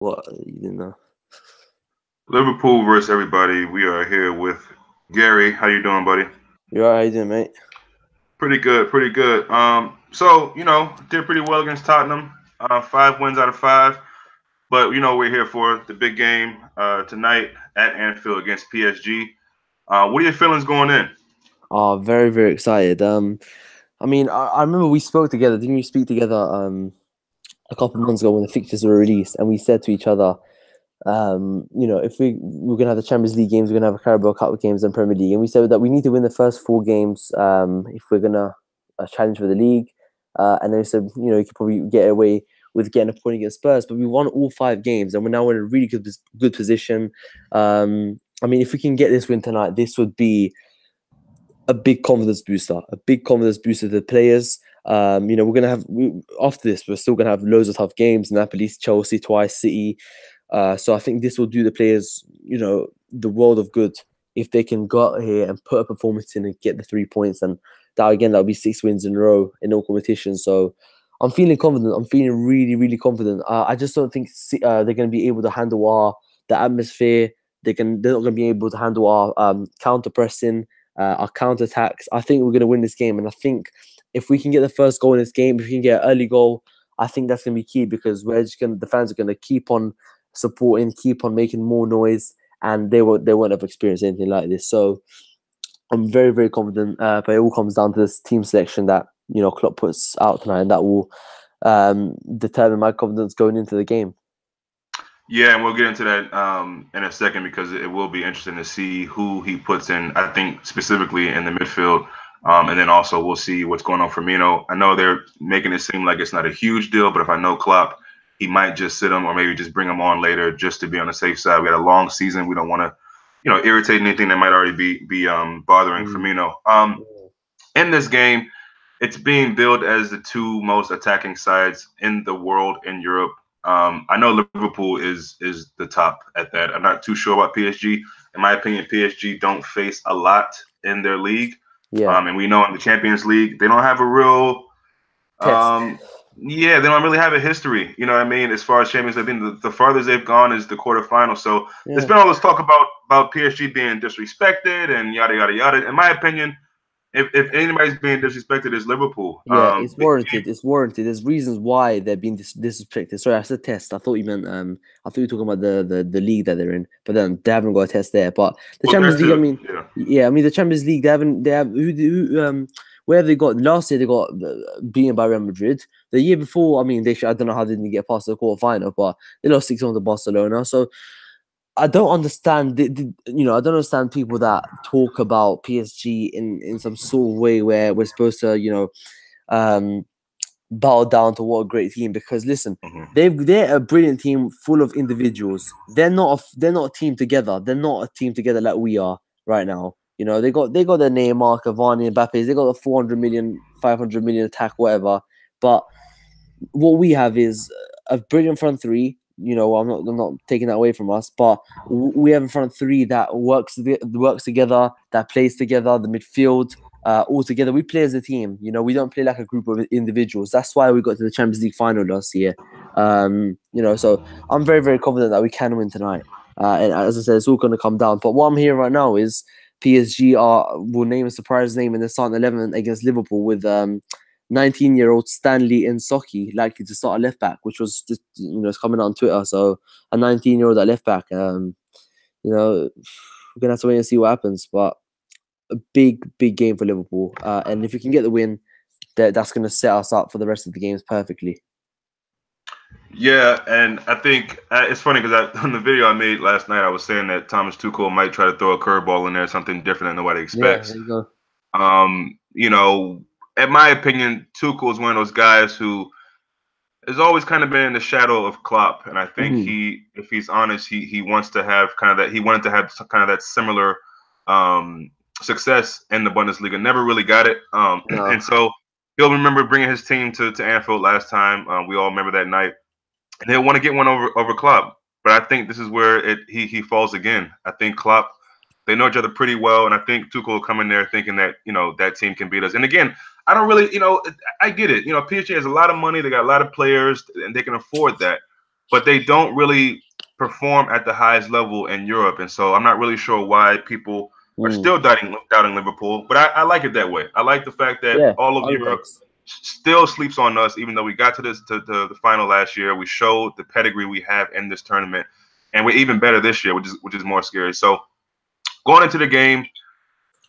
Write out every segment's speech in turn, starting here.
What you didn't know? Liverpool versus everybody. We are here with Gary. How you doing, buddy? You alright, how you doing, mate? Pretty good, pretty good. Did pretty well against Tottenham. 5 wins out of five. But we're here for the big game tonight at Anfield against PSG. What are your feelings going in? Oh, very, very excited. I mean, I remember we spoke together. Didn't we speak together a couple of months ago when the fixtures were released, and we said to each other, if we're gonna have the Champions League games, we're gonna have a Carabao Cup games and Premier League, and we said that we need to win the first four games if we're gonna challenge for the league. And then we said, you could probably get away with getting a point against Spurs, but we won all five games, and we're now in a really good position. I mean, if we can get this win tonight, this would be a big confidence booster, to the players. We're gonna have after this, we're still gonna have loads of tough games: Napoli, Chelsea twice, City. So I think this will do the players, the world of good if they can go out here and put a performance in and get the 3 points. And that'll be 6 wins in a row in all competitions. So I'm feeling confident. I'm feeling really, really confident. I just don't think they're going to be able to handle the atmosphere. They're not going to be able to handle our counter pressing, our counter attacks. I think we're going to win this game, and I think if we can get the first goal in this game, if we can get an early goal, I think that's going to be key because the fans are going to keep on supporting, keep on making more noise, and they won't have experienced anything like this. So I'm very, very confident. But it all comes down to this team selection that Klopp puts out tonight, and that will determine my confidence going into the game. Yeah, and we'll get into that in a second because it will be interesting to see who he puts in. I think specifically in the midfield, and then also we'll see what's going on for Firmino. I know they're making it seem like it's not a huge deal, but if I know Klopp, he might just sit him or maybe just bring him on later just to be on the safe side. We had a long season. We don't want to, irritate anything that might already be bothering Firmino. In this game, it's being billed as the two most attacking sides in the world in Europe. I know Liverpool is the top at that. I'm not too sure about PSG. In my opinion, PSG don't face a lot in their league. Yeah. And we know in the Champions League, they don't have a real Test. yeah, they don't really have a history. You know what I mean? As far as Champions League, I think the farthest they've gone is the quarterfinal. So there's been all this talk about PSG being disrespected and yada yada yada. In my opinion, if anybody's being disrespected, it's Liverpool. Yeah, it's warranted. It's warranted. There's reasons why they're being disrespected. Sorry, I said test. I thought you meant I thought you were talking about the league that they're in, but then they haven't got a test there. But the Champions League, I mean, yeah, I mean the Champions League, they have where have they got last year? They got beaten by Real Madrid. The year before, I mean, I don't know how they didn't get past the quarterfinal, but they lost 6-1 to Barcelona. So I don't understand. I don't understand people that talk about PSG in some sort of way where we're supposed to, bow down to what a great team. Because listen, they're a brilliant team full of individuals. They're not a team together. They're not a team together like we are right now. They got their Neymar, Cavani, Mbappe. They got the 400 million, 500 million attack, whatever. But what we have is a brilliant front three. I'm not taking that away from us, but we have in front three that works together, that plays together, the midfield, all together. We play as a team. We don't play like a group of individuals. That's why we got to the Champions League final last year. So I'm very, very confident that we can win tonight. And as I said, it's all going to come down. But what I'm hearing right now is PSG will name a surprise name in the starting 11 against Liverpool with 19-year-old Stanley Insoki likely to start a left back, which was just, it's coming out on Twitter. So a 19-year-old at left back, we're gonna have to wait and see what happens. But a big game for Liverpool, and if we can get the win, that's gonna set us up for the rest of the games perfectly. Yeah, and I think it's funny because on the video I made last night, I was saying that Thomas Tuchel might try to throw a curveball in there, something different than nobody expects. Yeah, there you go. In my opinion, Tuchel is one of those guys who has always kind of been in the shadow of Klopp, and I think if he's honest, he wants to have kind of that. He wanted to have kind of that similar success in the Bundesliga. Never really got it, and so he'll remember bringing his team to Anfield last time. We all remember that night, and he'll want to get one over Klopp. But I think this is where he falls again. I think Klopp, they know each other pretty well, and I think Tuchel will come in there thinking that that team can beat us. And again, I don't really, I get it. PSG has a lot of money, they got a lot of players, and they can afford that. but they don't really perform at the highest level in Europe. And so I'm not really sure why people are Mm. still doubting Liverpool. But I like it that way. I like the fact that Yeah, all of Europe underdogs. still sleeps on us, even though we got to the final last year. We showed the pedigree we have in this tournament, and we're even better this year, which is more scary. So going into the game,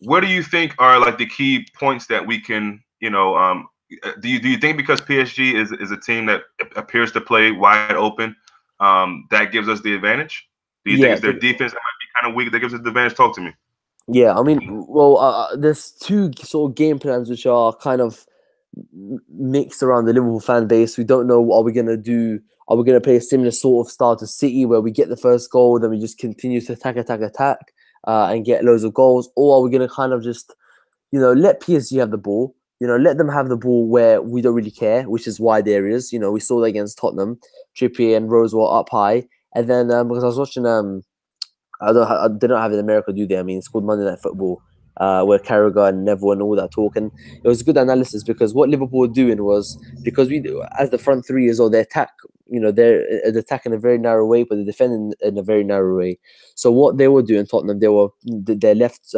what do you think are like the key points that we can, do you think because PSG is a team that appears to play wide open, that gives us the advantage? Do you think Yeah, it's their defense that might be kind of weak that gives us the advantage? Talk to me. yeah. I mean, well, there's two sort of game plans which are kind of mixed around the Liverpool fan base. We don't know what are we gonna do. Are we gonna play a similar sort of style to City where we get the first goal, then we just continue to attack, and get loads of goals, or are we gonna kind of just let PSG have the ball. Let them have the ball where we don't really care, which is why there is. We saw that against Tottenham, Trippier and Rose were up high, and then because I was watching I did not have it in America, do they? I mean, it's called Monday Night Football, where Carragher and Neville and all that talk, and it was good analysis because what Liverpool were doing was because as the front three is all they attack, they're attacking in a very narrow way, but they're defending in a very narrow way. So what they were doing, Tottenham, they were their left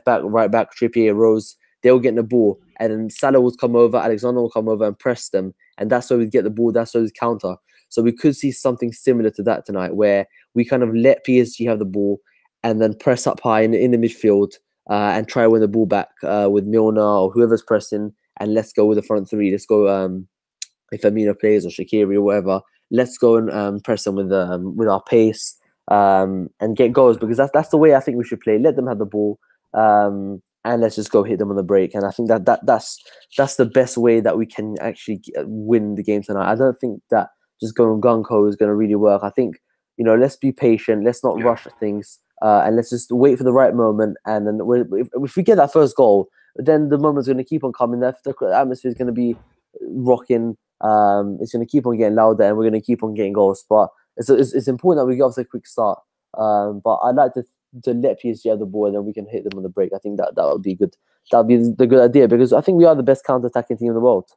back, right back, Trippier, Rose, they were getting the ball, and then Salah would come over, Alexander would come over and press them, and that's where we'd get the ball. That's where we'd counter. So we could see something similar to that tonight, where we kind of let PSG have the ball and then press up high in the midfield, and try to win the ball back with Milner or whoever's pressing, and let's go with the front three. Let's go if Amina plays or Shaqiri or whatever. Let's go and press them with our pace, and get goals, because that's the way I think we should play. Let them have the ball, and let's just go hit them on the break. And I think that's the best way that we can actually win the game tonight. I don't think that just going gung ho is going to really work. I think let's be patient. Let's not Yeah. rush things, and let's just wait for the right moment. And then if we get that first goal, then the moment's going to keep on coming. The atmosphere is going to be rocking. It's going to keep on getting louder, and we're going to keep on getting goals. But it's important that we get off to a quick start. But I'd like to let PSG have the ball, and then we can hit them on the break. I think that would be good. That would be the good idea, because I think we are the best counter-attacking team in the world.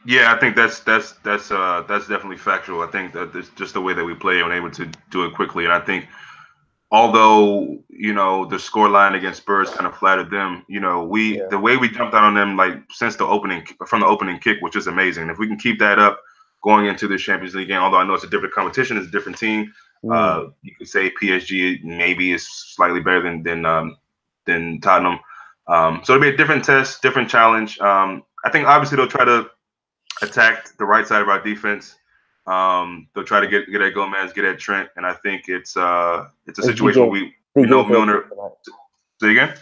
Yeah, I think that's definitely factual. I think that it's just the way that we play and able to do it quickly. And I think although the score line against Spurs kind of flattered them, Yeah. the way we jumped out on them like since the opening kick was just amazing. If we can keep that up going into the Champions League game, although I know it's a different competition, it's a different team. You could say PSG maybe is slightly better than Tottenham. So it'll be a different test, different challenge. I think obviously they'll try to attack the right side of our defense. They'll try to get at Gomez, get at Trent, and I think it's a It's a big situation where game. we Big know game for Milner. tonight. Say again.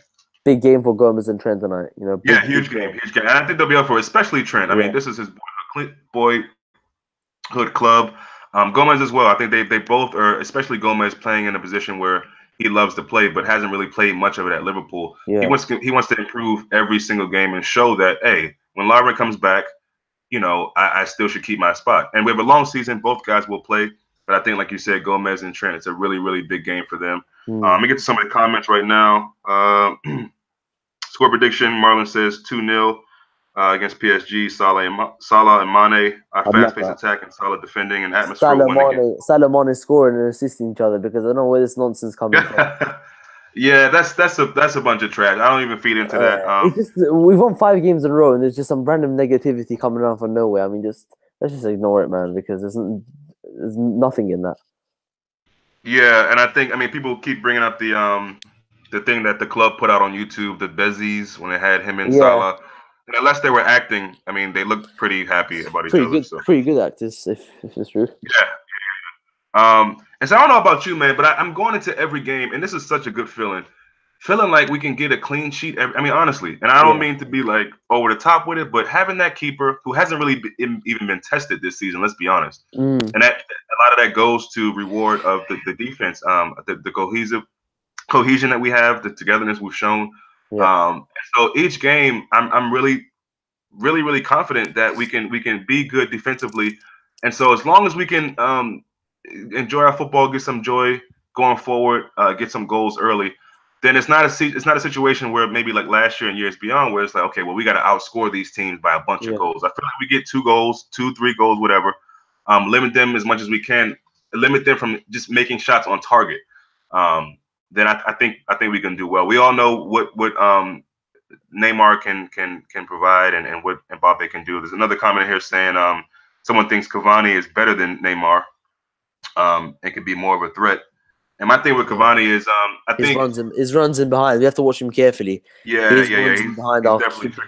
Big game for Gomez and Trent tonight. Yeah, Big huge game, game. huge game. And I think they'll be up for it, especially Trent. I mean, Yeah. this is his boyhood club. Gomez as well. I think they both are, especially Gomez, playing in a position where he loves to play, but hasn't really played much of it at Liverpool. Yeah. He wants to improve every single game and show that, hey, when Lovren comes back, I still should keep my spot. And we have a long season. Both guys will play. But I think, like you said, Gomez and Trent, it's a really, really big game for them. Let me get to some of the comments right now. Score prediction, Marlon says 2-0 against PSG. Salah and Mane, our I'd love fast-paced that. attack and solid defending and atmosphere will win again. Salah Mane scoring and assisting each other, because I don't know where this nonsense coming from. Yeah, that's a bunch of trash. I don't even feed into that. It's just we've won 5 games in a row, and there's just some random negativity coming around from nowhere. I mean, let's just ignore it, man, because there's nothing in that. Yeah, and I mean, people keep bringing up the thing that the club put out on YouTube, the Bezies, when it had him and Yeah, Salah. And unless they were acting, I mean, they looked pretty happy about each other. So pretty good actors, if it's true. yeah. And so I don't know about you, man, but I'm going into every game, and this is such a good feeling like we can get a clean sheet. I mean, honestly, and I don't Yeah. mean to be like over the top with it, but having that keeper who hasn't really even been tested this season, let's be honest, Mm. and that a lot of that goes to reward of the defense, the cohesion that we have, the togetherness we've shown. Yeah. So each game, I'm really, really, really confident that we can be good defensively, and so as long as we can enjoy our football, get some joy going forward, get some goals early, then it's not a situation where maybe like last year and years beyond where it's like, okay, well, we got to outscore these teams by a bunch of Yeah. goals. I feel like we get 2 goals, 2, 3 goals, whatever. limit them as much as we can, limit them from just making shots on target. Then I think we can do well. We all know what Neymar can provide and what Mbappe can do. There's another comment here saying someone thinks Cavani is better than Neymar and could be more of a threat. And my thing with Cavani is I think his runs in behind. We have to watch him carefully. His runs in behind are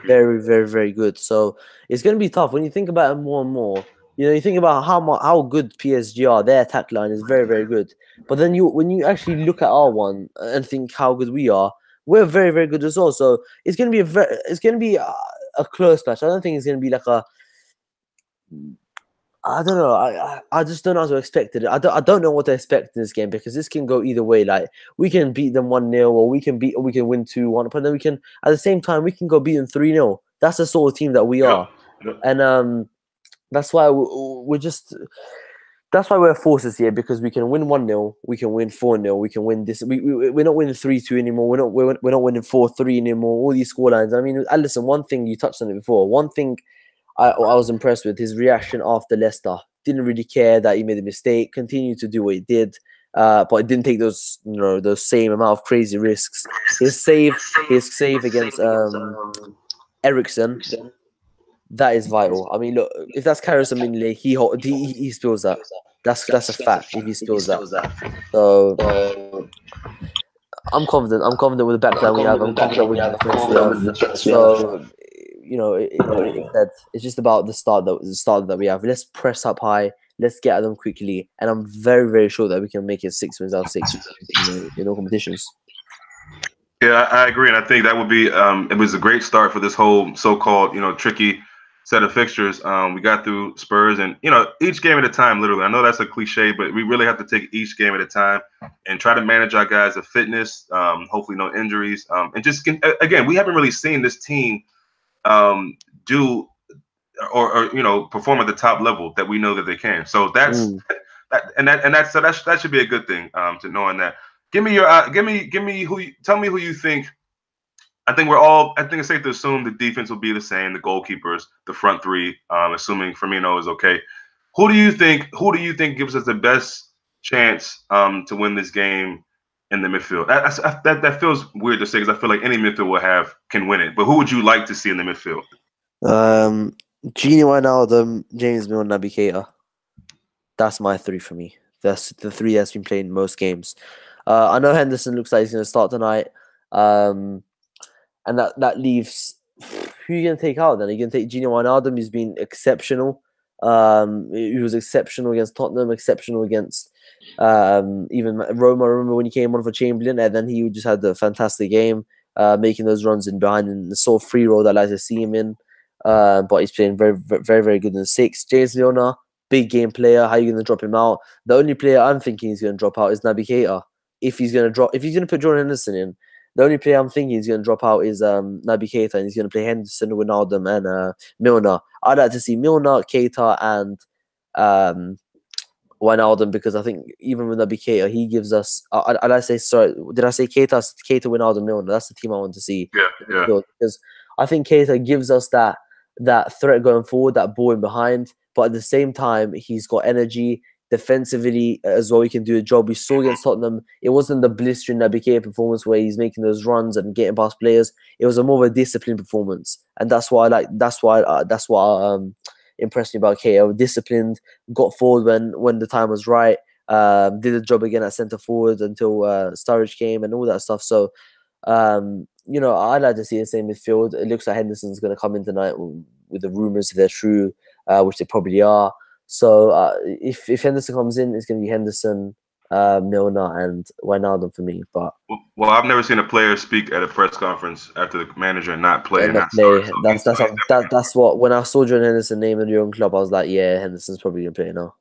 very, very, very good. So it's going to be tough when you think about it more and more. You think about how good PSG are. Their attack line is very, very good. But then when you actually look at our one and think how good we are, we're very, very good as well. So it's going to be a close match. I don't think it's going to be like a. I don't know. I just don't know how to expect it. I don't know what to expect in this game because this can go either way. Like we can beat them 1-0 or we can win 2-1, but then we can at the same time we can go beat them 3-0. That's the sort of team that we are, and that's why that's why we're forces here because we can win 1-0, we can win 4-0, we can win this. We're not winning 3-2 anymore. We're not winning 4-3 anymore. All these scorelines. I mean, listen. One thing you touched on it before. One thing. I was impressed with his reaction after Leicester. Didn't really care that he made a mistake. Continued to do what he did, but it didn't take those same amount of crazy risks. His save against Ericsson, that is vital. I mean, look, if that's Harrison Minley, he spills that. That's a fact. If he spills that, so I'm confident. I'm confident with the backline we have. I'm confident with the defense we have. So. It's just about the start that we have. Let's press up high. Let's get at them quickly, and I'm very, very sure that we can make it 6 wins out of 6 in all competitions. Yeah, I agree, and I think that would be. It was a great start for this whole so-called tricky set of fixtures. We got through Spurs, and each game at a time. Literally, I know that's a cliche, but we really have to take each game at a time and try to manage our guys' fitness. Hopefully, no injuries, and just again, we haven't really seen this team. Do or perform at the top level that we know that they can. So that's that should be a good thing to knowing that. Give me tell me who you think. I think it's safe to assume the defense will be the same, the goalkeepers, the front three, assuming Firmino is okay. Who do you think gives us the best chance to win this game in the midfield? That feels weird to say because I feel like any midfield can win it. But who would you like to see in the midfield? Gini Wijnaldum, James Milner, Naby Keita. That's my three for me. That's the three that's been playing most games. I know Henderson looks like he's going to start tonight. And that leaves who are you going to take out then? Are you going to take Gini Wijnaldum? He's been exceptional. He was exceptional against Tottenham, exceptional against even Roma. I remember when he came on for Chamberlain, and then he just had a fantastic game, making those runs in behind and the sort of free role that I like to see him in. But he's playing very, very, very good in the 6. James Milner, big game player. How are you going to drop him out? The only player I'm thinking he's going to drop out is Naby Keita. If he's going to put Jordan Henderson in, the only player I'm thinking he's going to drop out is Naby Keita, and he's going to play Henderson, Wijnaldum, and Milner. I'd like to see Milner, Keita, and Wijnaldum, because I think even with Naby Keita, he gives us. Did I say Keita? Keita, Wijnaldum, Milner. That's the team I want to see. Yeah. Because I think Keita gives us that threat going forward, that ball in behind, but at the same time, he's got energy. Defensively as well, he can do a job. We saw against Tottenham, it wasn't the blistering Naby Keita performance where he's making those runs and getting past players. It was a more of a disciplined performance, and that's why impressed me about Keita. Disciplined, got forward when the time was right. Did a job again at centre forward until Sturridge came and all that stuff. So, I'd like to see the same midfield. It looks like Henderson's going to come in tonight with the rumours if they're true, which they probably are. So if Henderson comes in, it's going to be Henderson, Milner, and Wijnaldum for me. But I've never seen a player speak at a press conference after the manager not play. That's what when I saw Jordan Henderson name in your own club, I was like, yeah, Henderson's probably going to play now.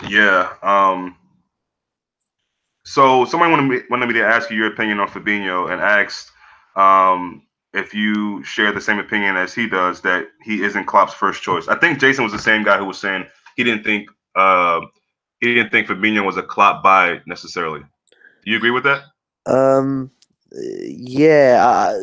Yeah. So someone wanted me to ask you your opinion on Fabinho and asked if you share the same opinion as he does, that he isn't Klopp's first choice. I think Jason was the same guy who was saying he didn't think Fabinho was a Klopp buy necessarily. Do you agree with that? Yeah.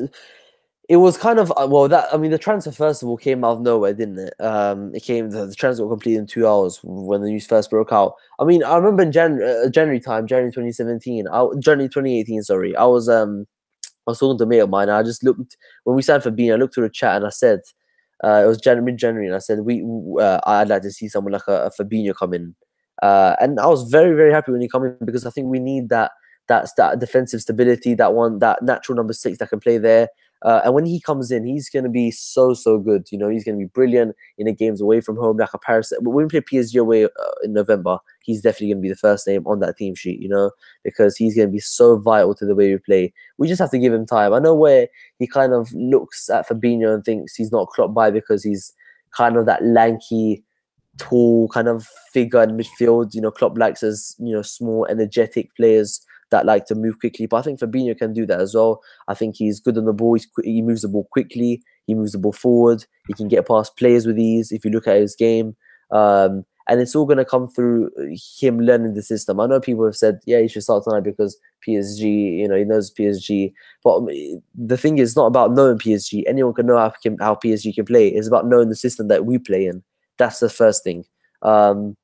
It was kind of well that I mean the transfer first of all came out of nowhere, didn't it? The transfer got completed in 2 hours when the news first broke out. I mean, I remember in January time, January 2017, January 2018, sorry, I was talking to a mate of mine. And I just looked when we signed for Bean. I looked through the chat and I said, it was mid-January, and I said I'd like to see someone like a Fabinho come in. And I was very very happy when he come in because I think we need that defensive stability, that natural number six that can play there. And when he comes in, he's going to be so good. You know, he's going to be brilliant in the games away from home, like a Paris. But when we play PSG away in November, he's definitely going to be the first name on that team sheet. You know, because he's going to be so vital to the way we play. We just have to give him time. I know where he kind of looks at Fabinho and thinks he's not clocked by because he's kind of that lanky, tall kind of figure in midfield. You know, Klopp likes as small, energetic players that like to move quickly. But I think Fabinho can do that as well. I think he's good on the ball. He moves the ball quickly. He moves the ball forward. He can get past players with ease if you look at his game. And it's all going to come through him learning the system. I know people have said, yeah, he should start tonight because PSG, he knows PSG. But the thing is, it's not about knowing PSG. Anyone can know how PSG can play. It's about knowing the system that we play in. That's the first thing. And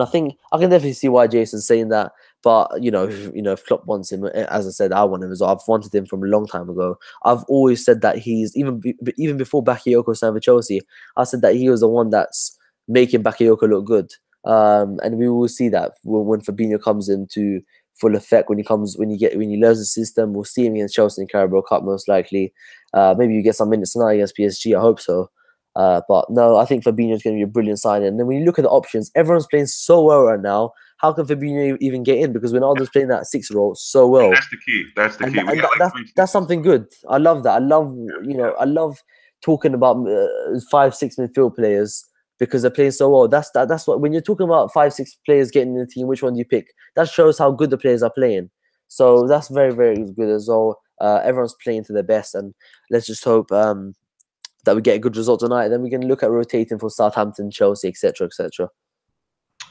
I think I can definitely see why Jason's saying that. But if Klopp wants him, as I said, I want him as well. I've wanted him from a long time ago. I've always said that he's even before Bakayoko signed for Chelsea. I said that he was the one that's making Bakayoko look good. And we will see that when Fabinho comes into full effect. When he learns the system, we'll see him against Chelsea in Carabao Cup most likely. Maybe you get some minutes tonight against PSG. I hope so. But no, I think Fabinho is going to be a brilliant signing. And then when you look at the options, everyone's playing so well right now. How can Fabinho even get in? Because Ronaldo's playing that 6 role so well. That's the key. That's the key. That's something good. I love that. I love talking about 5-6 midfield players because they're playing so well. That's what when you're talking about 5-6 players getting in the team, which one do you pick? That shows how good the players are playing. So that's very very good as well. Everyone's playing to their best, and let's just hope that we get a good result tonight. Then we can look at rotating for Southampton, Chelsea, etc., etc.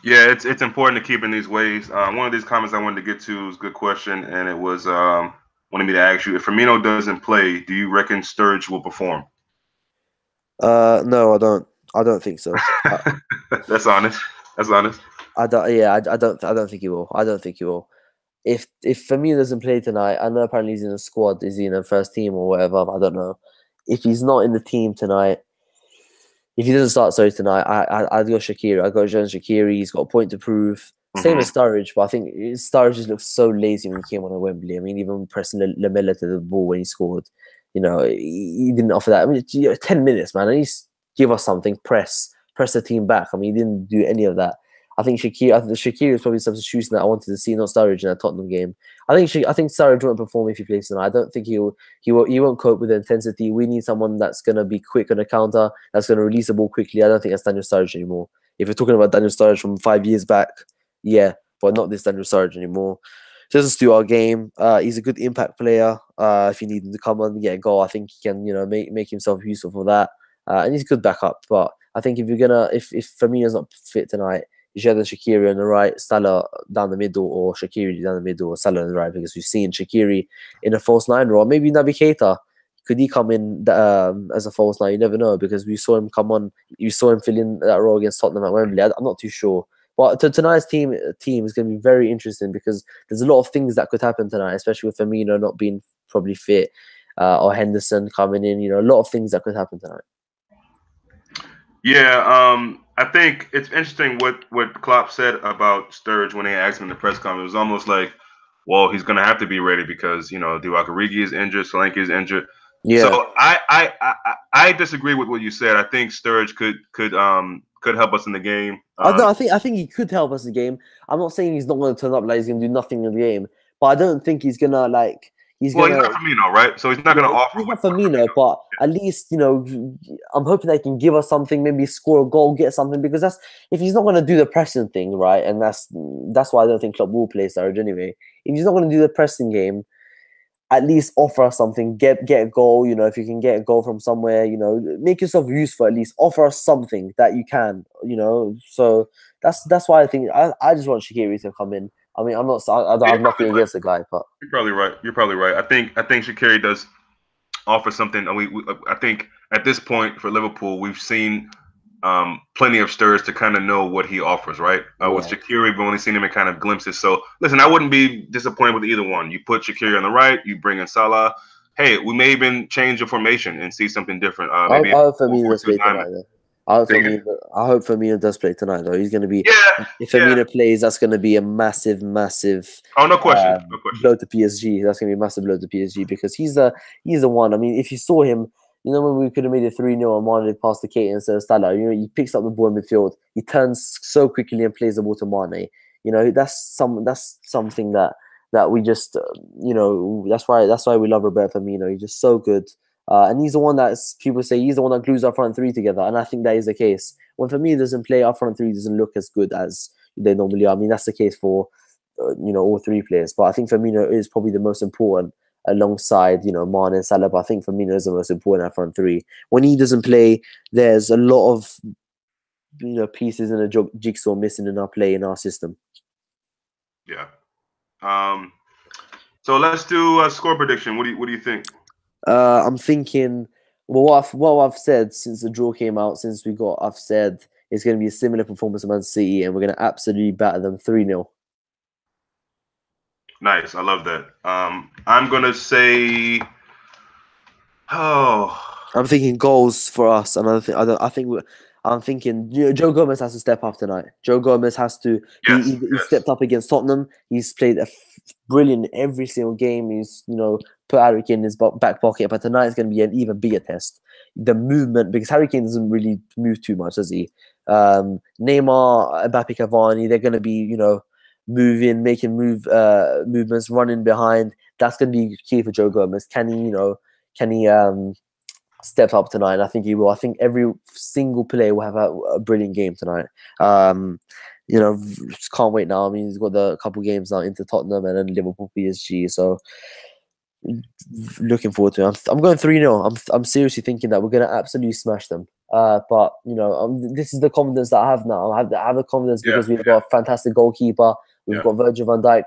Yeah, it's important to keep in these ways. One of these comments I wanted to get to was a good question, and it was wanted me to ask you: if Firmino doesn't play, do you reckon Sturridge will perform? No, I don't. I don't think so. That's honest. That's honest. I don't. Yeah, I don't. I don't think he will. I don't think he will. If Firmino doesn't play tonight, I know apparently he's in the squad. Is he in the first team or whatever? I don't know. If he's not in the team tonight, if he doesn't start tonight, I'd go Shaqiri. I'd go Jones Shaqiri. He's got a point to prove. Same as Sturridge, but I think Sturridge just looked so lazy when he came on at Wembley. I mean, even pressing Lamella to the ball when he scored, he didn't offer that. I mean, 10 minutes, man. At least give us something. Press the team back. I mean, he didn't do any of that. I think Shaqiri is probably the substitution that I wanted to see, not Sturridge in that Tottenham game. I think Sturridge won't perform if he plays tonight. I don't think he won't cope with the intensity. We need someone that's gonna be quick on the counter, that's gonna release the ball quickly. I don't think that's Daniel Sturridge anymore. If you're talking about Daniel Sturridge from 5 years back, yeah, but not this Daniel Sturridge anymore. Doesn't steal our game. He's a good impact player. If you need him to come on and get a goal, I think he can make himself useful for that. And he's a good backup. But I think if Firmino's not fit tonight, you should have Shaqiri on the right, Salah down the middle, or Shaqiri down the middle, or Salah on the right, because we've seen Shaqiri in a false 9 role. Maybe Naby Keita, could he come in as a false 9? You never know, because we saw him come on. You saw him fill in that role against Tottenham at Wembley. I'm not too sure. But tonight's team is going to be very interesting because there's a lot of things that could happen tonight, especially with Firmino not being probably fit, or Henderson coming in. A lot of things that could happen tonight. Yeah, I think it's interesting what Klopp said about Sturridge when they asked him in the press conference. It was almost like, well, he's going to have to be ready because Divock Origi is injured, Solanke is injured. Yeah. So I disagree with what you said. I think Sturridge could help us in the game. I think he could help us in the game. I'm not saying he's not going to turn up like he's going to do nothing in the game, but I don't think he's gonna like. He's not Firmino, right? So he's not going to offer. He's not Firmino, but at least I'm hoping they can give us something, maybe score a goal, get something. Because if he's not going to do the pressing thing, right? And that's why I don't think Klopp will play Sturridge anyway. If he's not going to do the pressing game, at least offer us something. Get a goal. If you can get a goal from somewhere, make yourself useful. At least offer us something that you can. So that's why I think I just want Shaqiri to come in. I mean, I'm not. I have nothing against the guy, but you're probably right. I think Shaqiri does offer something. I think at this point for Liverpool, we've seen plenty of stirs to kind of know what he offers, right? With Yeah. Shaqiri, we've only seen him in kind of glimpses. So listen, I wouldn't be disappointed with either one. You put Shaqiri on the right, you bring in Salah. Hey, we may even change the formation and see something different. Maybe I hope four Firmino four does two play nine. tonight, though. Say again? I hope Firmino does play tonight, though. He's going to be. Yeah, If yeah. Firmino plays, that's going to be a massive, massive Oh, no question, no question. blow to PSG. That's going to be a massive blow to PSG because he's the one. I mean, if you saw him, you know, when we could have made it 3-0 and Mane passed to Kate instead of Salah, you know, he picks up the ball in midfield. He turns so quickly and plays the ball to Mane. You know, that's something that we just, you know, that's why we love Roberto Firmino. He's just so good. And he's the one that people say he's the one that glues our front three together. And I think that is the case. When Firmino doesn't play, our front three doesn't look as good as they normally are. I mean, that's the case for, you know, all three players. But I think Firmino is probably the most important alongside, you know, Mane and Salah. But I think Firmino is the most important at front three. When he doesn't play, there's a lot of, you know, pieces in a jigsaw missing in our play, in our system. Yeah. So let's do a score prediction. What do you think? I'm thinking. Well, what I've said since the draw came out, I've said it's going to be a similar performance to Man City, and we're going to absolutely batter them 3-0. Nice, I love that. I'm gonna say, oh, I'm thinking goals for us, and I'm thinking, you know, Joe Gomez has to step up tonight. Joe Gomez has to. yes, He stepped up against Tottenham. He's played brilliant every single game. He's, you know, put Harry Kane in his back pocket. But tonight is going to be an even bigger test. The movement, because Harry Kane doesn't really move too much, does he? Neymar, Mbappe, Cavani, they're going to be, you know, making movements, running behind. That's going to be key for Joe Gomez. Can he step up tonight? I think he will. I think every single player will have a brilliant game tonight. You know, just can't wait now. I mean, he's got the couple games now into Tottenham and then Liverpool, PSG. So looking forward to it. I'm going 3-0. I'm seriously thinking that we're going to absolutely smash them. But you know, this is the confidence that I have now. I have the confidence because we've got a fantastic goalkeeper. We've got Virgil van Dijk,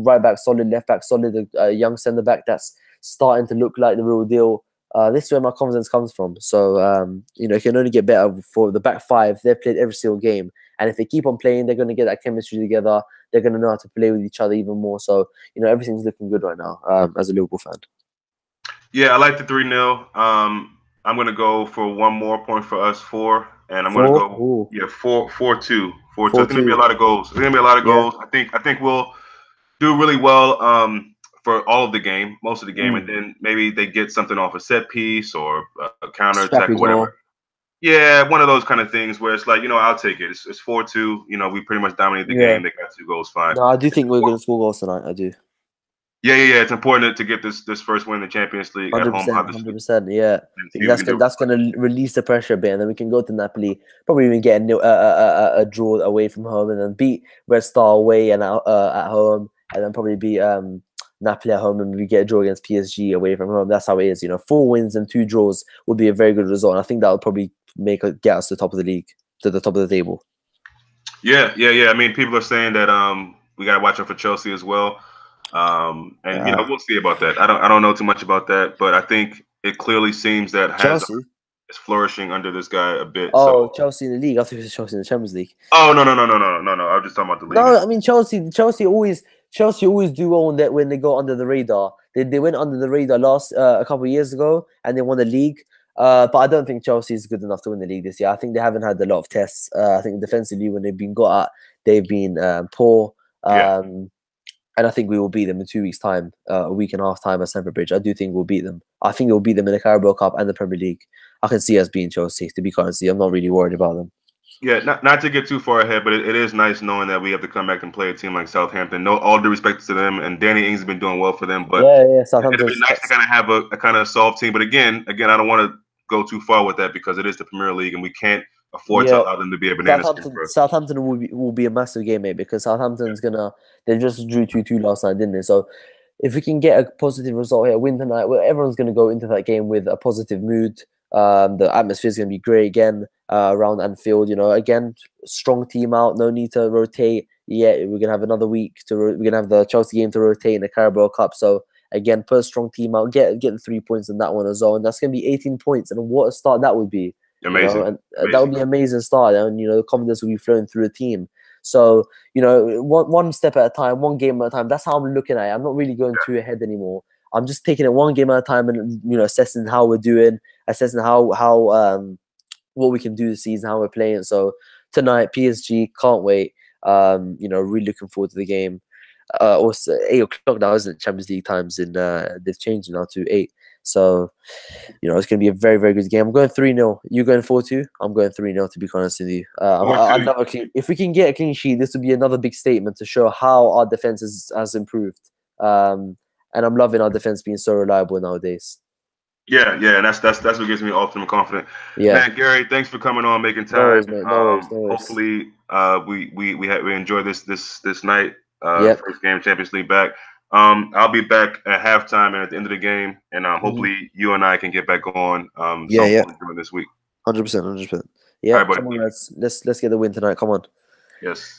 right back solid, left back solid, a young centre back that's starting to look like the real deal. This is where my confidence comes from. So you know, it can only get better for the back five. They've played every single game, and if they keep on playing, they're going to get that chemistry together. They're going to know how to play with each other even more. So you know, everything's looking good right now as a Liverpool fan. Yeah, I like the 3-0. I'm gonna go for one more point for us, 4, and I'm 4? gonna go Ooh. 4-2. 4-2. It's gonna be 4-2. a lot of goals. It's gonna be a lot of goals. I think we'll do really well for all of the game, most of the game, and then maybe they get something off a set piece or a counter attack Scrappy or whatever. goal. Yeah, one of those kind of things where it's like, you know, I'll take it. It's 4-2. You know, we pretty much dominated the game. They got 2 goals, fine. No, I do think we're going to score goals tonight. I do. Yeah. It's important to get this first win in the Champions League at home, 100%, obviously. 100%. Yeah, that's gonna release the pressure a bit, and then we can go to Napoli, probably even get a draw away from home, and then beat Red Star away and at home, and then probably beat Napoli at home, and we get a draw against PSG away from home. That's how it is. You know, 4 wins and 2 draws would be a very good result. And I think that would probably get us to the top of the league, to the top of the table. Yeah. I mean, people are saying that we got to watch out for Chelsea as well. And you know, we'll see about that. I don't know too much about that, but I think it clearly seems that Chelsea is flourishing under this guy a bit. Oh, So. Chelsea in the league. I thought it was Chelsea in the Champions League. Oh no! I was just talking about the league. No, I mean Chelsea always do well when they go under the radar. They went under the radar a couple of years ago and they won the league. But I don't think Chelsea is good enough to win the league this year. I think they haven't had a lot of tests. I think defensively when they've been got at, they've been poor. And I think we will beat them in 2 weeks' time, a week and a half time at Stamford Bridge. I do think we'll beat them. I think we'll beat them in the Carabao Cup and the Premier League. I can see us beating Chelsea, to be honest. I'm not really worried about them. Yeah, not to get too far ahead, but it is nice knowing that we have to come back and play a team like Southampton. No, all due respect to them, and Danny Ings has been doing well for them. But Southampton. It'd be nice to kind of have a kind of soft team. But again, I don't want to go too far with that because it is the Premier League, and we can't afford to allow them to be a banana skin for us. Southampton will be a massive game, mate, because Southampton's they just drew 2-2 last night, didn't they? So if we can get a positive result here, win tonight, well, everyone's gonna go into that game with a positive mood. The atmosphere is gonna be great again around Anfield. You know, again, strong team out. No need to rotate. Yeah, we're gonna have another week we're gonna have the Chelsea game to rotate in the Carabao Cup. So again, put a strong team out, get the 3 points in that one as well, and that's gonna be 18 points, and what a start that would be. Amazing. And that would be an amazing start, and the confidence will be flowing through the team. So one step at a time, one game at a time. That's how I'm looking at it. I'm not really going too ahead anymore. I'm just taking it one game at a time, and assessing how we're doing, assessing how what we can do this season, how we're playing. So tonight, PSG, can't wait. Really looking forward to the game. Also 8 o'clock now, isn't it? Champions League times, and they've changed now to 8. So it's going to be a very, very good game. I'm going 3-0. You going 4-2? I'm going 3-0, to be honest with you. If we can get a clean sheet, this would be another big statement to show how our defense has improved. And I'm loving our defense being so reliable nowadays. Yeah, and that's what gives me ultimate confidence. Yeah, man, Gary, thanks for coming on, making time. No worries, mate. No worries. Hopefully, we enjoy this night. Yep. First game, Champions League back. I'll be back at halftime and at the end of the game, and hopefully you and I can get back on. Yeah. During this week. 100%. Yeah, right, come on, let's get the win tonight. Come on. Yes.